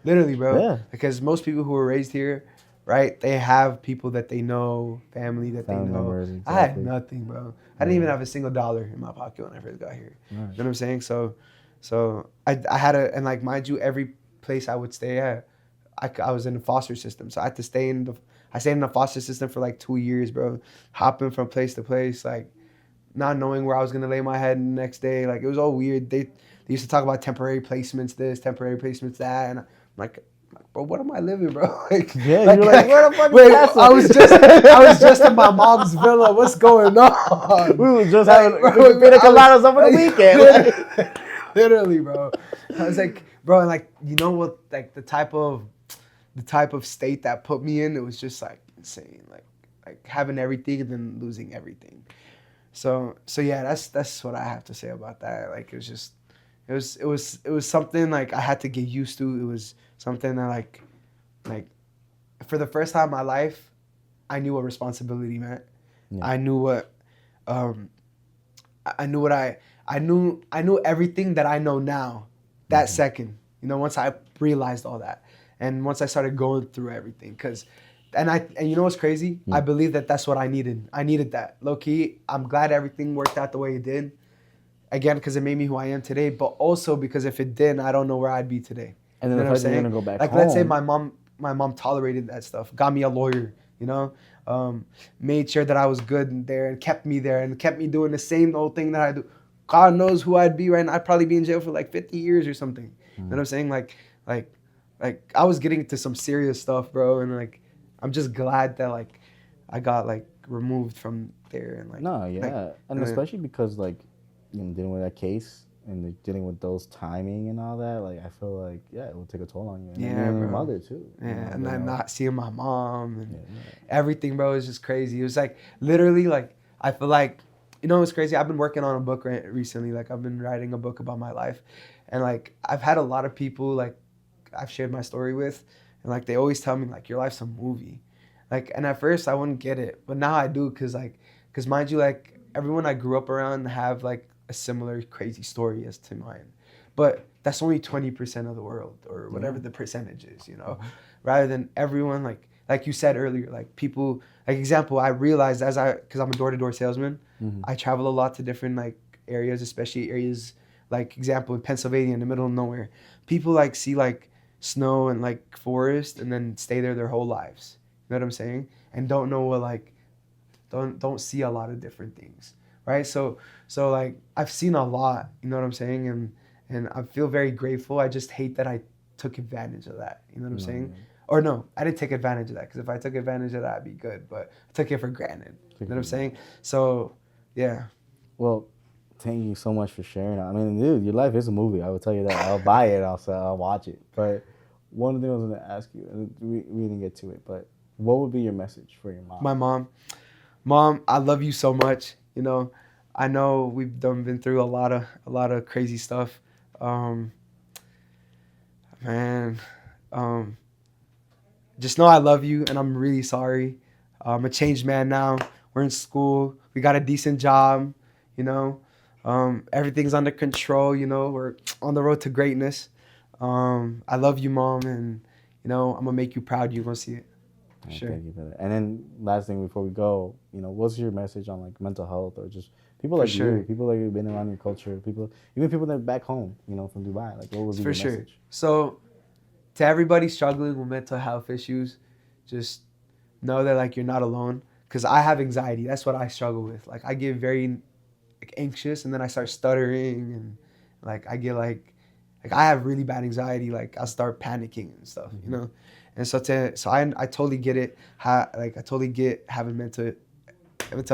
literally, bro. Yeah. Because most people who were raised here, right, they have people that they know, family that Family they know. members, exactly. I had nothing, bro. I didn't even have a single dollar in my pocket when I first got here. Right. You know what I'm saying? So I had a, and like, mind you, every place I would stay at, I was in the foster system. So I had to I stayed in the foster system for like 2 years, bro. Hopping from place to place, like, not knowing where I was gonna lay my head the next day. Like, it was all weird. They used to talk about temporary placements, this, temporary placements, that, and I'm like, bro, what am I living, bro? Like, yeah, you're like, where the fuck is wait, Casa? I was just in my mom's villa. What's going on? We was just Like, having bro, pina coladas over the weekend. Literally, bro. I was like, bro, and like, you know what? Like the type of state that put me in, it was just like insane. Like having everything and then losing everything. So yeah, that's what I have to say about that. Like, it was something like I had to get used to. It was something that like for the first time in my life, I knew what responsibility meant. Yeah. I knew what I knew everything that I know now that second. You know, once I realized all that, and once I started going through everything, and you know what's crazy? I believe that that's what I needed. I needed that. Low key, I'm glad everything worked out the way it did. Again, because it made me who I am today, but also because if it didn't, I don't know where I'd be today. And then you know the fact that you're gonna go back home. Let's say my mom tolerated that stuff, got me a lawyer, you know, made sure that I was good there and kept me there and kept me doing the same old thing that I do. God knows who I'd be right now. I'd probably be in jail for like 50 years or something. You know what I'm saying? Like I was getting into some serious stuff, bro, and like I'm just glad that like I got like removed from there and like. No, yeah, like, and especially because like, you know, dealing with that case and like, dealing with those timing and all that, like I feel like it will take a toll on you. And your mother too. Yeah, you know, and then not seeing my mom and everything, bro, is just crazy. It was like literally like I feel like, you know, it's crazy. I've been working on a book recently. Like I've been writing a book about my life, and like I've had a lot of people like I've shared my story with, and like they always tell me like your life's a movie, like, and at first I wouldn't get it, but now I do, cause mind you, like everyone I grew up around have like a similar crazy story as to mine, but that's only 20% of the world or whatever the percentage is, you know, rather than everyone like you said earlier, like people, like example, I realized cause I'm a door-to-door salesman, I travel a lot to different like areas, especially areas like example in Pennsylvania in the middle of nowhere. People like see like snow and like forest and then stay there their whole lives. You know what I'm saying? And don't know what like, don't see a lot of different things, right? So like I've seen a lot, you know what I'm saying? And I feel very grateful. I just hate that I took advantage of that. You know what I'm saying? Or no, I didn't take advantage of that, because if I took advantage of that, I'd be good. But I took it for granted. You know what I'm saying? So, yeah. Well, thank you so much for sharing. I mean, dude, your life is a movie. I will tell you that. I'll buy it. I'll watch it. But one thing I was going to ask you, and we didn't get to it, but what would be your message for your mom? My mom, I love you so much. You know, I know we've been through a lot of crazy stuff. Just know I love you, and I'm really sorry. I'm a changed man now. We're in school. We got a decent job, you know. Everything's under control, you know. We're on the road to greatness. I love you, Mom, and, you know, I'm going to make you proud. You're going to see it. Sure. Thank you for that. And then last thing before we go, you know, what's your message on like mental health or just people like you, people like you've been around your culture, even people that are back home, you know, from Dubai, like what would be your message? So to everybody struggling with mental health issues, just know that like you're not alone, because I have anxiety. That's what I struggle with. Like I get very like anxious, and then I start stuttering, and like I get like I have really bad anxiety. Like I'll start panicking and stuff, you know. And so I totally get it. I totally get having mental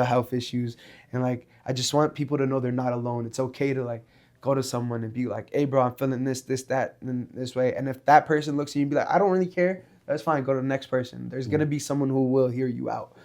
health issues, and like I just want people to know they're not alone. It's okay to like go to someone and be like, "Hey, bro, I'm feeling this, that, and this way." And if that person looks at you and be like, "I don't really care," that's fine. Go to the next person. There's gonna be someone who will hear you out.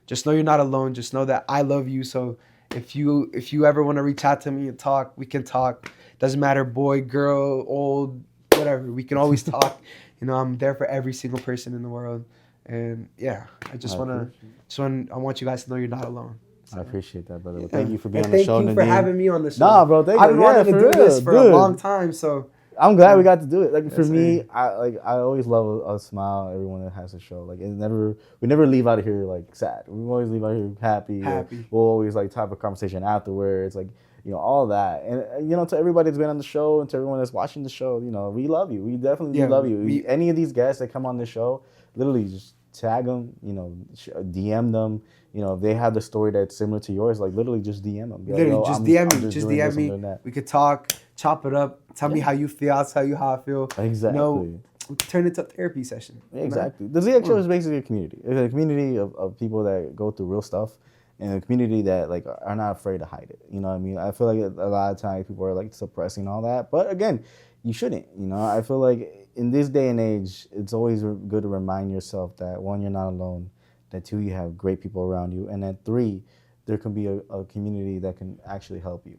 Just know you're not alone. Just know that I love you. So if you ever want to reach out to me and talk, we can talk. Doesn't matter, boy, girl, old, whatever. We can always talk. You know, I'm there for every single person in the world. And yeah, I want you guys to know you're not alone. So. I appreciate that, brother. Well, thank you for being on the show. Thank you for having me on the show. Nah, bro, thank you. I've been wanting to do this for a long time, so I'm glad we got to do it. Like for me, I always love a smile. Everyone that has a show, like we never leave out of here like sad. We always leave out here happy. We'll always like have a conversation afterwards, like all that. And to everybody that's been on the show and to everyone that's watching the show, we love you. We definitely love you. Any of these guests that come on the show, literally just tag them, DM them. If they have the story that's similar to yours, like literally just DM them. Literally, just DM me. Just DM me. We could talk, chop it up. Tell me how you feel. I'll tell you how I feel. Exactly. We could turn it into a therapy session. Exactly. The ZX Show is basically a community. It's a community of people that go through real stuff, and a community that like are not afraid to hide it. You know what I mean? I feel like a lot of times people are like suppressing all that, but again, you shouldn't. I feel like in this day and age, it's always good to remind yourself that one, you're not alone. That 2, you have great people around you. And then 3, there can be a community that can actually help you.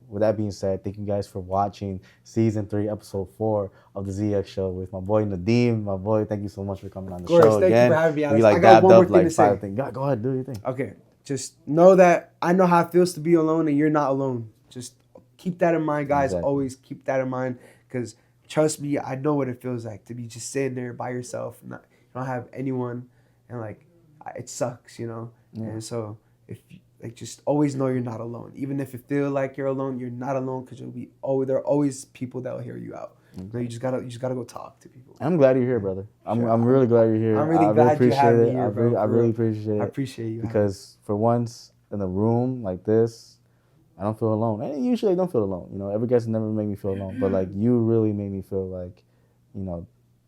With that being said, thank you guys for watching Season 3, Episode 4 of the ZX Show with my boy Nadeem. My boy, thank you so much for coming on the show again. Thank you for having me. We dabbed up like 5 things. Go ahead, do your thing. Okay, just know that I know how it feels to be alone and you're not alone. Just keep that in mind, guys. Exactly. Always keep that in mind because trust me, I know what it feels like to be just sitting there by yourself. You don't have anyone and like, it sucks, Yeah. And so just always know you're not alone. Even if you feel like you're alone, you're not alone because there are always people that will hear you out. Mm-hmm. You just gotta go talk to people. I'm glad you're here, brother. I'm really glad you're here. I'm really glad you have me here, bro. I really appreciate it. I appreciate you because for once in a room like this, I don't feel alone. And usually I don't feel alone. Every guest never made me feel alone, but like you really made me feel like,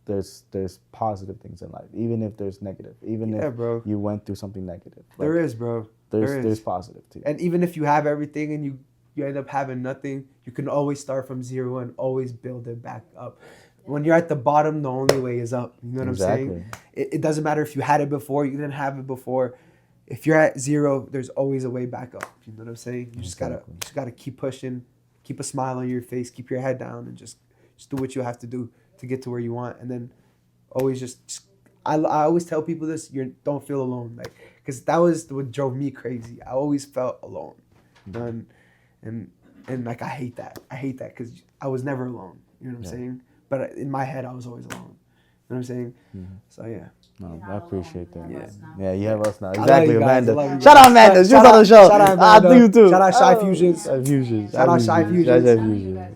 there's positive things in life, even if there's negative, even if you went through something negative. Like, there is, bro. There's positive too. And even if you have everything and you end up having nothing, you can always start from 0 and always build it back up. When you're at the bottom, the only way is up. You know what I'm saying? It doesn't matter if you had it before, you didn't have it before. If you're at 0, there's always a way back up. You know what I'm saying? You just gotta keep pushing, keep a smile on your face, keep your head down, and just do what you have to do to get to where you want. And then always I always tell people this: don't feel alone, like, because that was what drove me crazy. I always felt alone, and like I hate that because I was never alone. You know what I'm saying? But in my head, I was always alone. You know what I'm saying? Mm-hmm. So yeah. No, I appreciate that. Yeah, you have us now. Exactly, Amanda. Shout out Amanda. She's on the show. Shout out Amanda. I do you too. Shout out Shy Fusions. Shout out Shy Fusions.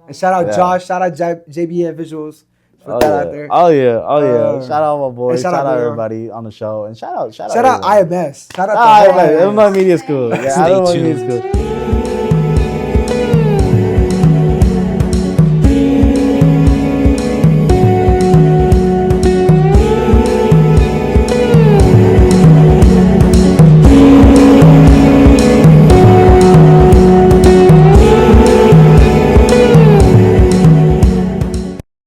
And shout out Josh. Shout out JBN Visuals. Put that out there. Oh yeah. Shout out my boy. Shout out everybody on the show. And shout out IMS. Shout out IMS. Illinois Media School. Yeah, Illinois Media School.